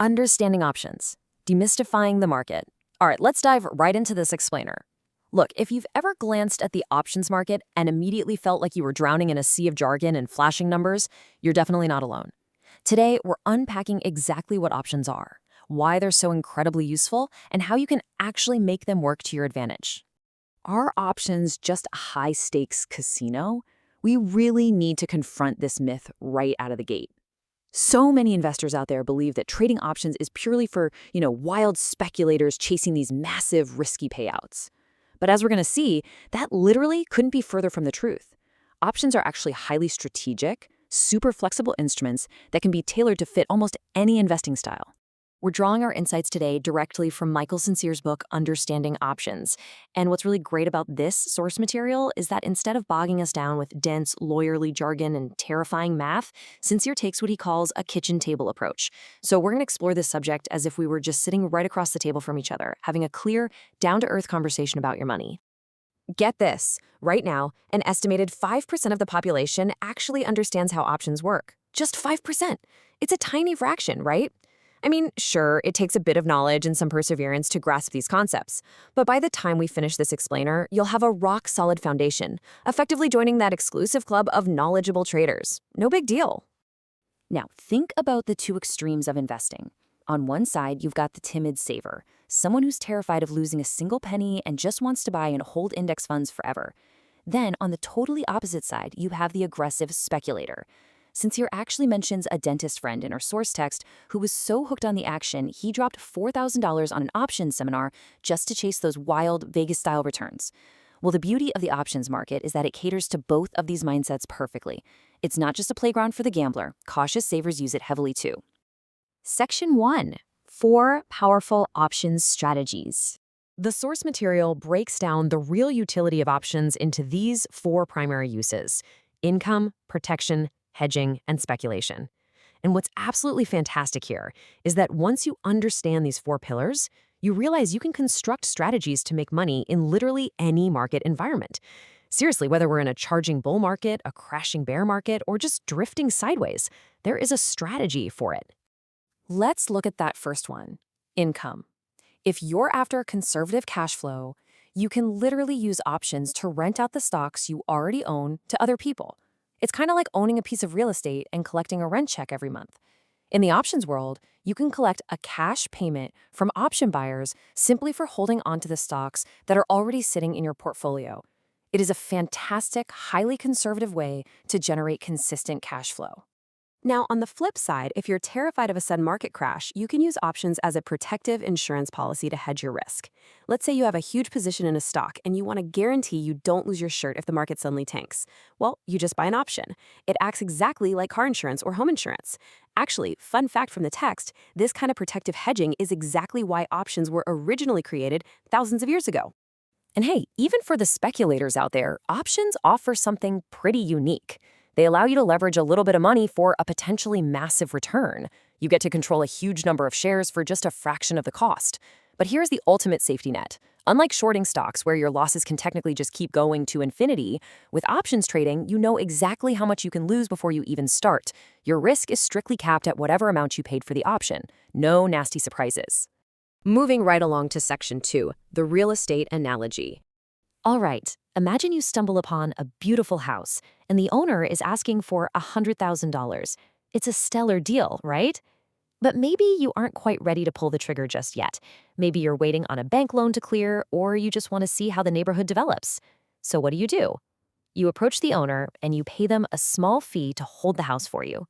Understanding options. Demystifying the market. All right, let's dive right into this explainer. Look, if you've ever glanced at the options market and immediately felt like you were drowning in a sea of jargon and flashing numbers, you're definitely not alone. Today, we're unpacking exactly what options are, why they're so incredibly useful, and how you can actually make them work to your advantage. Are options just a high-stakes casino? We really need to confront this myth right out of the gate. So many investors out there believe that trading options is purely for, wild speculators chasing these massive risky payouts. But as we're going to see, that literally couldn't be further from the truth. Options are actually highly strategic, super flexible instruments that can be tailored to fit almost any investing style. We're drawing our insights today directly from Michael Sincere's book, Understanding Options. And what's really great about this source material is that instead of bogging us down with dense, lawyerly jargon and terrifying math, Sincere takes what he calls a kitchen table approach. So we're going to explore this subject as if we were just sitting right across the table from each other, having a clear, down-to-earth conversation about your money. Get this, right now, an estimated 5% of the population actually understands how options work. Just 5%. It's a tiny fraction, right? I mean, sure, it takes a bit of knowledge and some perseverance to grasp these concepts, but by the time we finish this explainer, you'll have a rock-solid foundation, effectively joining that exclusive club of knowledgeable traders. No big deal. Now, think about the two extremes of investing. On one side, you've got the timid saver, someone who's terrified of losing a single penny and just wants to buy and hold index funds forever. Then, on the totally opposite side, you have the aggressive speculator. Sincere actually mentions a dentist friend in our source text who was so hooked on the action, he dropped $4,000 on an options seminar just to chase those wild Vegas-style returns. Well, the beauty of the options market is that it caters to both of these mindsets perfectly. It's not just a playground for the gambler. Cautious savers use it heavily too. Section 1. 4 Powerful Options Strategies. The source material breaks down the real utility of options into these 4 primary uses: income, protection, hedging, and speculation. And what's absolutely fantastic here is that once you understand these 4 pillars, you realize you can construct strategies to make money in literally any market environment. Seriously, whether we're in a charging bull market, a crashing bear market, or just drifting sideways, there is a strategy for it. Let's look at that first one, income. If you're after a conservative cash flow, you can literally use options to rent out the stocks you already own to other people. It's kind of like owning a piece of real estate and collecting a rent check every month. In the options world, you can collect a cash payment from option buyers simply for holding onto the stocks that are already sitting in your portfolio. It is a fantastic, highly conservative way to generate consistent cash flow. Now, on the flip side, if you're terrified of a sudden market crash, you can use options as a protective insurance policy to hedge your risk. Let's say you have a huge position in a stock and you want to guarantee you don't lose your shirt if the market suddenly tanks. Well, you just buy an option. It acts exactly like car insurance or home insurance. Actually, fun fact from the text, this kind of protective hedging is exactly why options were originally created thousands of years ago. And hey, even for the speculators out there, options offer something pretty unique. They allow you to leverage a little bit of money for a potentially massive return. You get to control a huge number of shares for just a fraction of the cost. But here's the ultimate safety net. Unlike shorting stocks, where your losses can technically just keep going to infinity, with options trading, you know exactly how much you can lose before you even start. Your risk is strictly capped at whatever amount you paid for the option. No nasty surprises. Moving right along to Section 2, the real estate analogy. All right, imagine you stumble upon a beautiful house, and the owner is asking for $100,000. It's a stellar deal, right? But maybe you aren't quite ready to pull the trigger just yet. Maybe you're waiting on a bank loan to clear, or you just want to see how the neighborhood develops. So what do? You approach the owner, and you pay them a small fee to hold the house for you.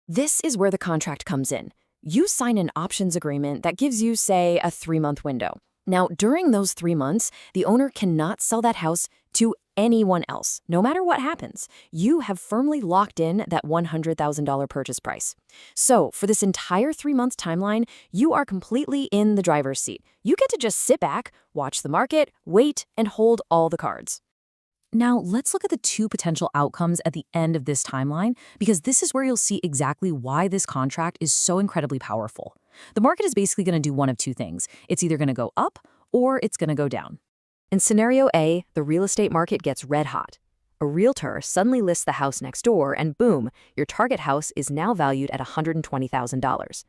This is where the contract comes in. You sign an options agreement that gives you, say, a 3-month window. Now, during those 3 months, the owner cannot sell that house to anyone else, no matter what happens. You have firmly locked in that $100,000 purchase price. So, for this entire 3-month timeline, you are completely in the driver's seat. You get to just sit back, watch the market, wait, and hold all the cards. Now, let's look at the 2 potential outcomes at the end of this timeline, because this is where you'll see exactly why this contract is so incredibly powerful. The market is basically going to do one of 2 things. It's either going to go up or it's going to go down. In scenario A, the real estate market gets red hot. A realtor suddenly lists the house next door and boom, your target house is now valued at $120,000.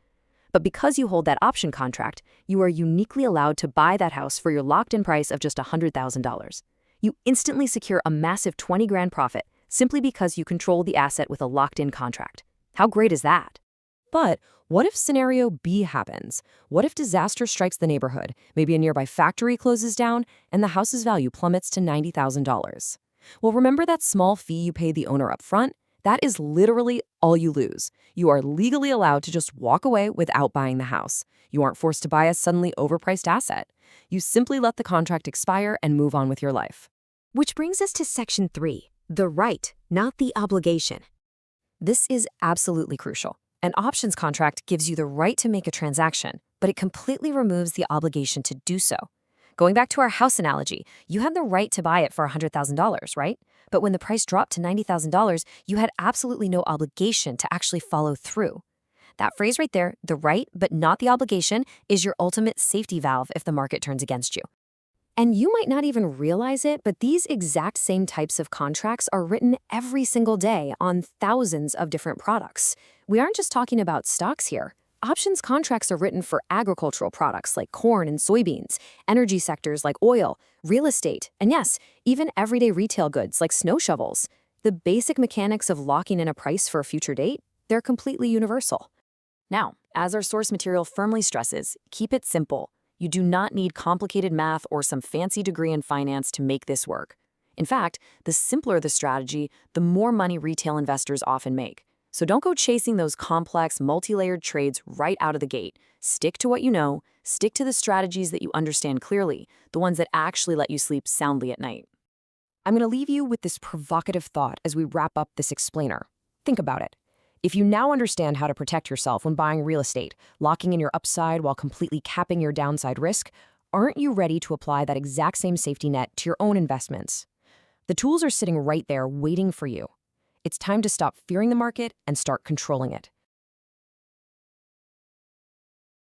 But because you hold that option contract, you are uniquely allowed to buy that house for your locked-in price of just $100,000. You instantly secure a massive 20 grand profit simply because you control the asset with a locked-in contract. How great is that? But what if scenario B happens? What if disaster strikes the neighborhood? Maybe a nearby factory closes down and the house's value plummets to $90,000. Well, remember that small fee you pay the owner up front? That is literally all you lose. You are legally allowed to just walk away without buying the house. You aren't forced to buy a suddenly overpriced asset. You simply let the contract expire and move on with your life. Which brings us to Section 3, the right, not the obligation. This is absolutely crucial. An options contract gives you the right to make a transaction, but it completely removes the obligation to do so. Going back to our house analogy, you had the right to buy it for $100,000, right? But when the price dropped to $90,000, you had absolutely no obligation to actually follow through. That phrase right there, the right but not the obligation, is your ultimate safety valve if the market turns against you. And you might not even realize it, but these exact same types of contracts are written every single day on thousands of different products. We aren't just talking about stocks here. Options contracts are written for agricultural products like corn and soybeans, energy sectors like oil, real estate, and yes, even everyday retail goods like snow shovels. The basic mechanics of locking in a price for a future date, they're completely universal. Now, as our source material firmly stresses, keep it simple. You do not need complicated math or some fancy degree in finance to make this work. In fact, the simpler the strategy, the more money retail investors often make. So don't go chasing those complex, multi-layered trades right out of the gate. Stick to what you know, stick to the strategies that you understand clearly, the ones that actually let you sleep soundly at night. I'm going to leave you with this provocative thought as we wrap up this explainer. Think about it. If you now understand how to protect yourself when buying real estate, locking in your upside while completely capping your downside risk, aren't you ready to apply that exact same safety net to your own investments? The tools are sitting right there waiting for you. It's time to stop fearing the market and start controlling it.